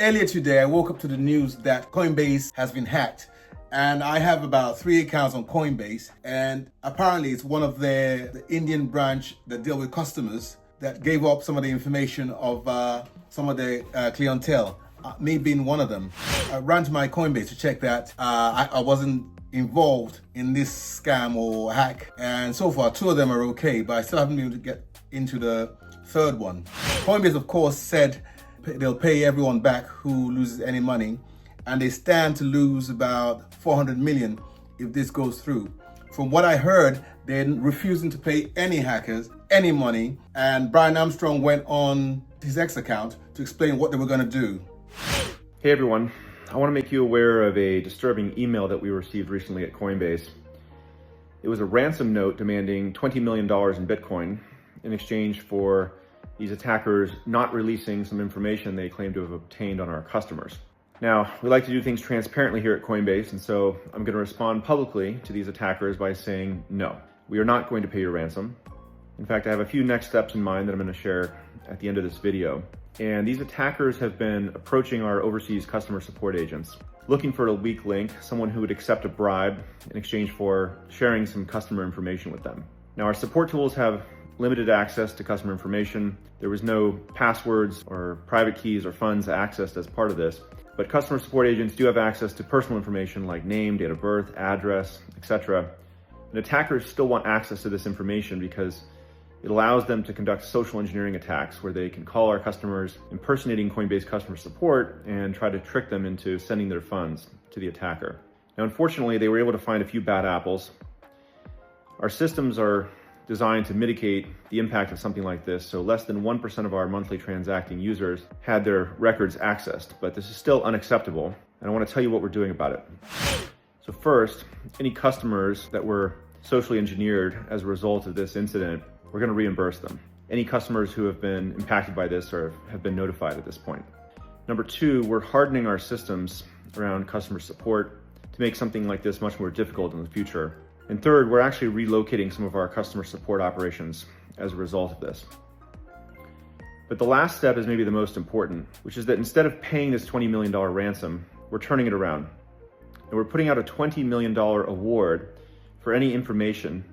Earlier today, I woke up to the news that Coinbase has been hacked. And I have about 3 accounts on Coinbase. And apparently it's one of the Indian branch that deal with customers that gave up some of the information of some of the clientele, me being one of them. I ran to my Coinbase to check that I wasn't involved in this scam or hack. And so far, 2 of them are okay, but I still haven't been able to get into the 3rd one. Coinbase, of course, said they'll pay everyone back who loses any money, and they stand to lose about 400 million if this goes through. From what I heard, they're refusing to pay any hackers any money, and Brian Armstrong went on his X account to explain what they were going to do. Hey everyone, I want to make you aware of a disturbing email that we received recently at Coinbase. It was a ransom note demanding $20 million in Bitcoin in exchange for these attackers not releasing some information they claim to have obtained on our customers. Now, we like to do things transparently here at Coinbase, and so I'm going to respond publicly to these attackers by saying, no, we are not going to pay your ransom. In fact, I have a few next steps in mind that I'm going to share at the end of this video. And these attackers have been approaching our overseas customer support agents, looking for a weak link, someone who would accept a bribe in exchange for sharing some customer information with them. Now, our support tools have limited access to customer information. There was no passwords or private keys or funds accessed as part of this, but customer support agents do have access to personal information like name, date of birth, address, etc. And attackers still want access to this information because it allows them to conduct social engineering attacks where they can call our customers impersonating Coinbase customer support and try to trick them into sending their funds to the attacker. Now, unfortunately, they were able to find a few bad apples. Our systems are designed to mitigate the impact of something like this, so less than 1% of our monthly transacting users had their records accessed, but this is still unacceptable, and I want to tell you what we're doing about it. So first, any customers that were socially engineered as a result of this incident, we're going to reimburse them. Any customers who have been impacted by this or have been notified at this point. Number 2, we're hardening our systems around customer support to make something like this much more difficult in the future. And third, we're actually relocating some of our customer support operations as a result of this. But the last step is maybe the most important, which is that instead of paying this $20 million ransom, we're turning it around. And we're putting out a $20 million award for any information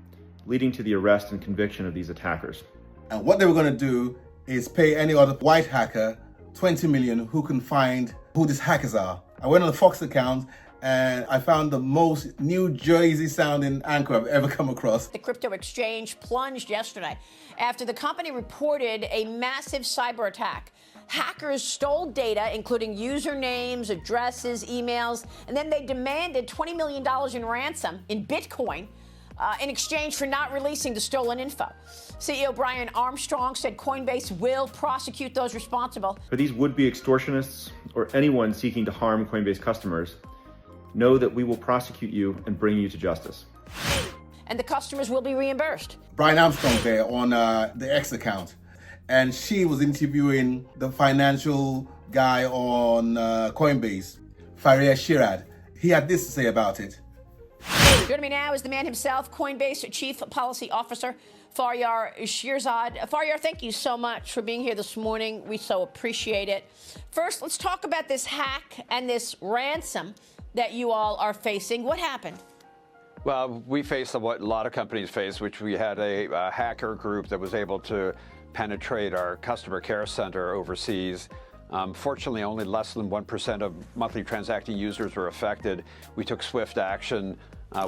leading to the arrest and conviction of these attackers. And what they were going to do is pay any other white hacker 20 million who can find who these hackers are. I went on the Fox account and I found the most New Jersey sounding anchor I've ever come across. The crypto exchange plunged yesterday after the company reported a massive cyber attack. Hackers stole data, including usernames, addresses, emails, and then they demanded $20 million in ransom in Bitcoin in exchange for not releasing the stolen info. CEO Brian Armstrong said Coinbase will prosecute those responsible. For these would-be extortionists or anyone seeking to harm Coinbase customers, know that we will prosecute you and bring you to justice. And the customers will be reimbursed. Brian Armstrong there on the X account, and she was interviewing the financial guy on Coinbase, Faria Shirad. He had this to say about it. Joining me now is the man himself, Coinbase Chief Policy Officer, Faryar Shirzad. Faryar, thank you so much for being here this morning. We so appreciate it. First, let's talk about this hack and this ransom that you all are facing. What happened? Well, we faced what a lot of companies face, which we had a hacker group that was able to penetrate our customer care center overseas. Fortunately, only less than 1% of monthly transacting users were affected. We took swift action.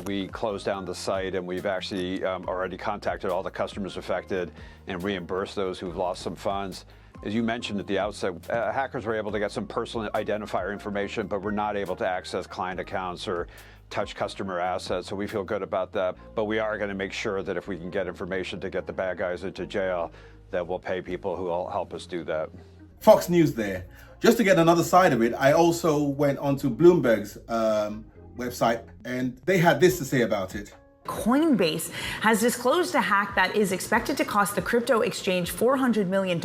We closed down the site, and we've actually already contacted all the customers affected and reimbursed those who've lost some funds. As you mentioned at the outset, hackers were able to get some personal identifier information, but were not able to access client accounts or touch customer assets, so we feel good about that. But we are going to make sure that if we can get information to get the bad guys into jail, that we'll pay people who will help us do that. Fox News there. Just to get another side of it, I also went onto Bloomberg's website, and they had this to say about it. Coinbase has disclosed a hack that is expected to cost the crypto exchange $400 million.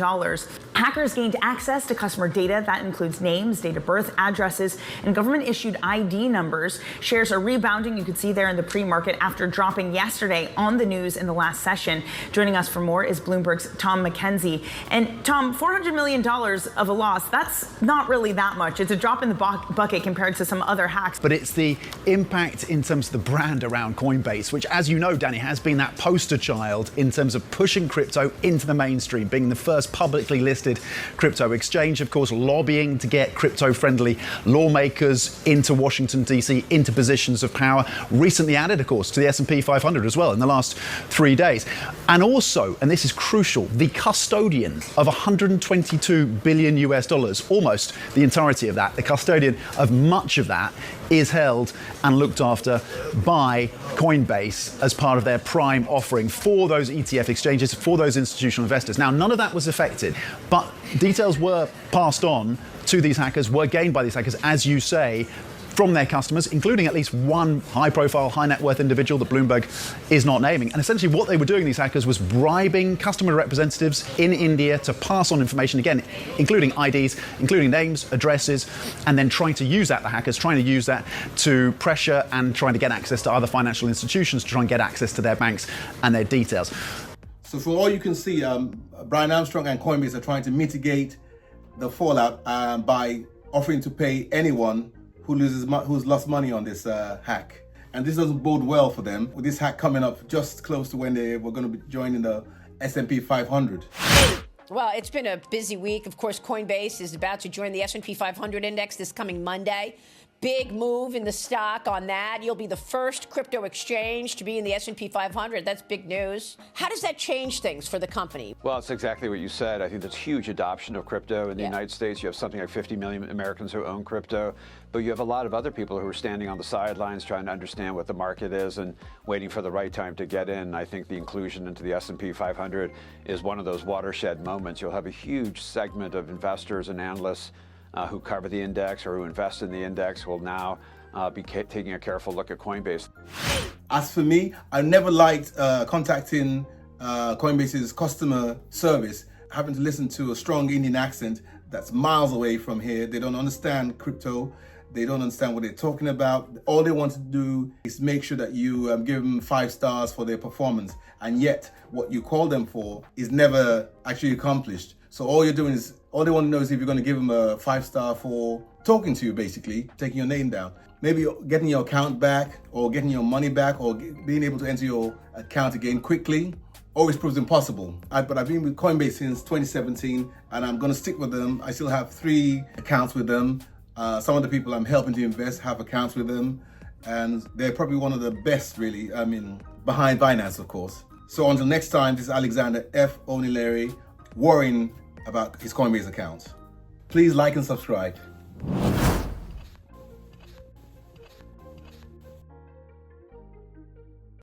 Hackers gained access to customer data that includes names, date of birth, addresses, and government-issued ID numbers. Shares are rebounding. You could see there in the pre-market after dropping yesterday on the news in the last session. Joining us for more is Bloomberg's Tom McKenzie. And Tom, $400 million of a loss, that's not really that much. It's a drop in the bucket compared to some other hacks. But it's the impact in terms of the brand around Coinbase, which, as you know, Danny, has been that poster child in terms of pushing crypto into the mainstream, being the first publicly listed crypto exchange, of course, lobbying to get crypto-friendly lawmakers into Washington, D.C., into positions of power. Recently added, of course, to the S&P 500 as well in the last 3 days. And also, and this is crucial, the custodian of $122 billion US, almost the entirety of that, the custodian of much of that, is held and looked after by Coinbase as part of their prime offering for those ETF exchanges, for those institutional investors. Now, none of that was affected, but details were passed on to these hackers, were gained by these hackers, as you say, from their customers, including at least one high-profile, high-net-worth individual that Bloomberg is not naming. And essentially what they were doing, these hackers, was bribing customer representatives in India to pass on information, again, including IDs, including names, addresses, and then trying to use that, the hackers trying to use that to pressure and trying to get access to other financial institutions to try and get access to their banks and their details. So from all you can see, Brian Armstrong and Coinbase are trying to mitigate the fallout by offering to pay anyone who's lost money on this hack. And this doesn't bode well for them, with this hack coming up just close to when they were going to be joining the S&P 500. Well, it's been a busy week. Of course, Coinbase is about to join the S&P 500 index this coming Monday. Big move in the stock on that. You'll be the first crypto exchange to be in the S&P 500. That's big news. How does that change things for the company? Well, it's exactly what you said. I think there's huge adoption of crypto in the United States. You have something like 50 million Americans who own crypto, but you have a lot of other people who are standing on the sidelines trying to understand what the market is and waiting for the right time to get in. I think the inclusion into the S&P 500 is one of those watershed moments. You'll have a huge segment of investors and analysts who cover the index or who invest in the index will now be taking a careful look at Coinbase. As for me, I never liked contacting Coinbase's customer service, having to listen to a strong Indian accent that's miles away from here. They don't understand crypto. They don't understand what they're talking about. All they want to do is make sure that you give them 5 stars for their performance. And yet, what you call them for is never actually accomplished. So all you're doing is, all they want to know is if you're going to give them a 5-star for talking to you, basically, taking your name down. Maybe getting your account back or getting your money back or being able to enter your account again quickly always proves impossible. But I've been with Coinbase since 2017 and I'm going to stick with them. I still have 3 accounts with them. Some of the people I'm helping to invest have accounts with them. And they're probably one of the best, really, behind Binance, of course. So until next time, this is Alexander F. Onilere worrying about his Coinbase account. Please like and subscribe.